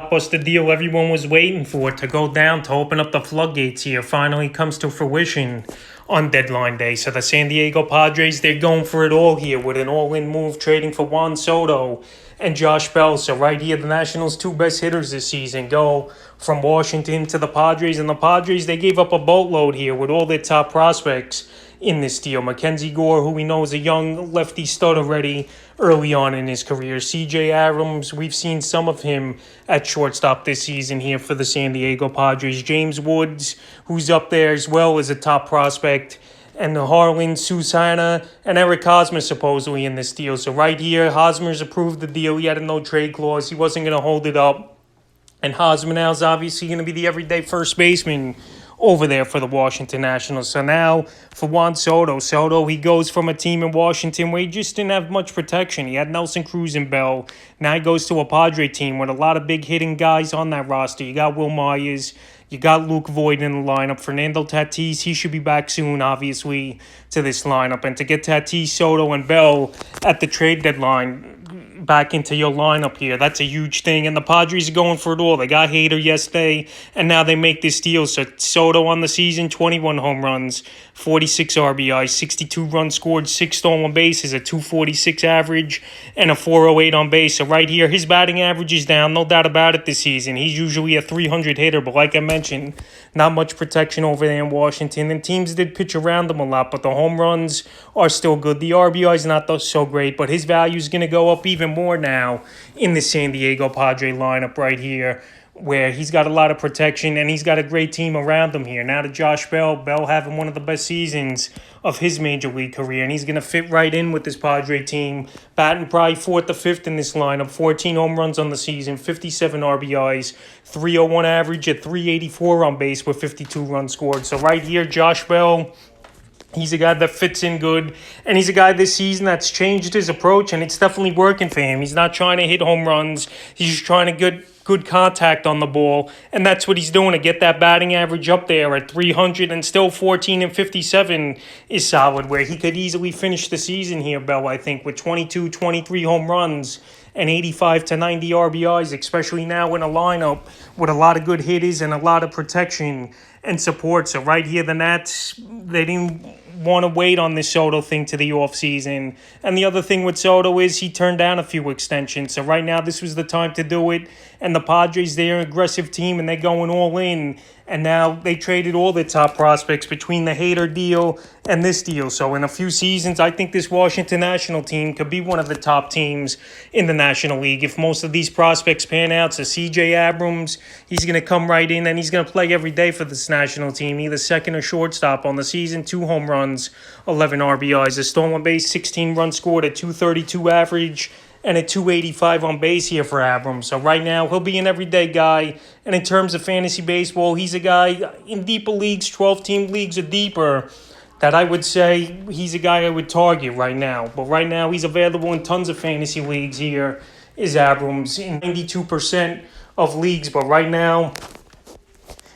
blockbuster deal everyone was waiting for to go down to open up the floodgates here finally comes to fruition on deadline day. So the San Diego Padres, they're going for it all here with an all-in move trading for Juan Soto and Josh Bell. So right here, the Nationals' two best hitters this season go from Washington to the Padres. And the Padres, they gave up a boatload here with all their top prospects in this deal. Mackenzie Gore, who we know is a young lefty stud already early on in his career. CJ Abrams, we've seen some of him at shortstop this season here for the San Diego Padres. James Woods, who's up there as well as a top prospect. And the Harlan, Susana, and Eric Hosmer supposedly in this deal. So right here, Hosmer's approved the deal. He had a no-trade clause. He wasn't going to hold it up. And Hosmer now is obviously going to be the everyday first baseman over there for the Washington Nationals. So now for Juan Soto, he goes from a team in Washington where he just didn't have much protection. He had Nelson Cruz and Bell. Now he goes to a Padre team with a lot of big hitting guys on that roster. You got Will Myers. You got Luke Voigt in the lineup. Fernando Tatis, he should be back soon, obviously, to this lineup. And to get Tatis, Soto, and Bell at the trade deadline back into your lineup here, that's a huge thing. And the Padres are going for it all. They got Hader yesterday, and now they make this deal. So Soto on the season, 21 home runs, 46 RBI, 62 runs scored, 6 stolen bases, a 246 average, and a 408 on base. So right here, his batting average is down, no doubt about it this season. He's usually a 300 hitter, but like I mentioned, not much protection over there in Washington. And teams did pitch around him a lot, but the home runs are still good. The RBI is not so great, but his value is going to go up even more now in the San Diego Padre lineup right here, where he's got a lot of protection and he's got a great team around him here. Now to Josh Bell having one of the best seasons of his major league career, and he's going to fit right in with this Padre team, batting probably 4th or 5th in this lineup, 14 home runs on the season, 57 RBIs, 301 average at 384 on base with 52 runs scored. So right here, Josh Bell, he's a guy that fits in good, and he's a guy this season that's changed his approach, and it's definitely working for him. He's not trying to hit home runs. He's just trying to get good contact on the ball, and that's what he's doing to get that batting average up there at 300, and still 14 and 57 is solid, where he could easily finish the season here, Bell, I think, with 22, 23 home runs and 85 to 90 RBIs, especially now in a lineup with a lot of good hitters and a lot of protection and support. So right here, the Nats, they didn't want to wait on this Soto thing to the offseason. And the other thing with Soto is he turned down a few extensions. So right now, this was the time to do it. And the Padres, they're an aggressive team, and they're going all in. And now they traded all their top prospects between the Hader deal and this deal. So in a few seasons, I think this Washington National team could be one of the top teams in the National League. If most of these prospects pan out, so CJ Abrams, he's going to come right in, and he's going to play every day for this national team, either second or shortstop on the season, 2 home runs, 11 RBIs, a stolen base, 16 runs scored, a 232 average, and a 285 on base here for Abrams. So right now, he'll be an everyday guy. And in terms of fantasy baseball, he's a guy in deeper leagues, 12-team leagues or deeper, that I would say he's a guy I would target right now. But right now, he's available in tons of fantasy leagues here, is Abrams, in 92% of leagues. But right now,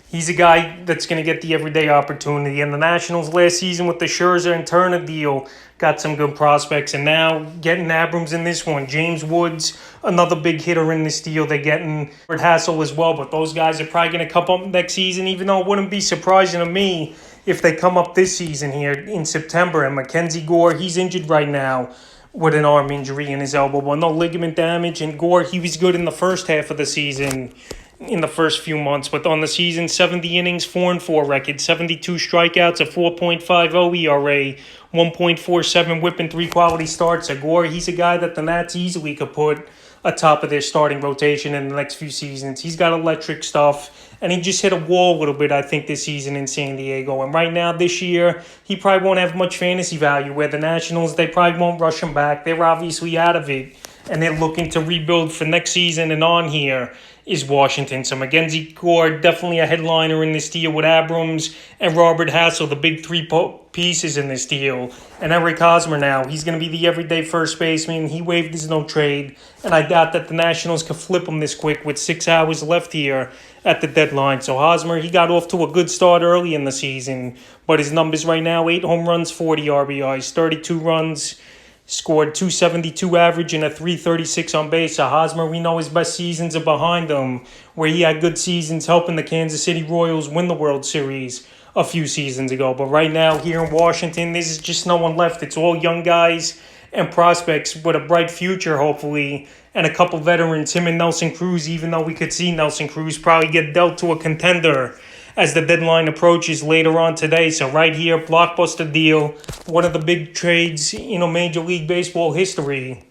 he's a guy that's going to get the everyday opportunity. And the Nationals last season with the Scherzer and Turner deal got some good prospects. And now getting Abrams in this one. James Woods, another big hitter in this deal. They're getting Hassel as well. But those guys are probably going to come up next season, even though it wouldn't be surprising to me if they come up this season here in September. And Mackenzie Gore, he's injured right now with an arm injury in his elbow. Well, no ligament damage. And Gore, he was good in the first half of the season, in the first few months, but on the season, 70 innings, 4-4 record, 72 strikeouts, a 4.50 ERA, 1.47 whip, and 3 quality starts. So Gore, he's a guy that the Nats easily could put atop of their starting rotation in the next few seasons. He's got electric stuff, and he just hit a wall a little bit, I think, this season in San Diego. And right now, this year, he probably won't have much fantasy value, where the Nationals, they probably won't rush him back. They're obviously out of it, and they're looking to rebuild for next season and on here is Washington. So Mackenzie Gore, definitely a headliner in this deal with Abrams and Robert Hassel, the big 3 pieces in this deal. And Eric Hosmer now, he's going to be the everyday first baseman. He waived his no trade, and I doubt that the Nationals could flip him this quick with 6 hours left here at the deadline. So Hosmer, he got off to a good start early in the season, but his numbers right now, 8 home runs, 40 RBIs, 32 runs, Scored 272 average and a 336 on base. So Hosmer, we know his best seasons are behind him, where he had good seasons helping the Kansas City Royals win the World Series a few seasons ago. But right now here in Washington, there's just no one left. It's all young guys and prospects with a bright future, hopefully, and a couple veterans, him and Nelson Cruz, even though we could see Nelson Cruz probably get dealt to a contender as the deadline approaches later on today. So right here, blockbuster deal, one of the big trades, Major League Baseball history.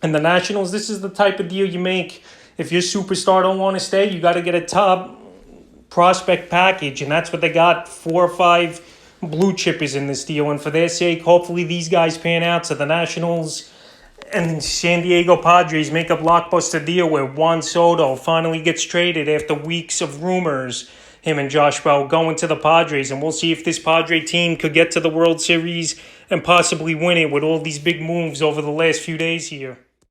And the Nationals, this is the type of deal you make. If your superstar don't want to stay, you got to get a top prospect package, and that's what they got, 4 or 5 blue chippers in this deal. And for their sake, hopefully these guys pan out so the Nationals and San Diego Padres make a blockbuster deal where Juan Soto finally gets traded after weeks of rumors, him and Josh Bell going to the Padres. And we'll see if this Padre team could get to the World Series and possibly win it with all these big moves over the last few days here.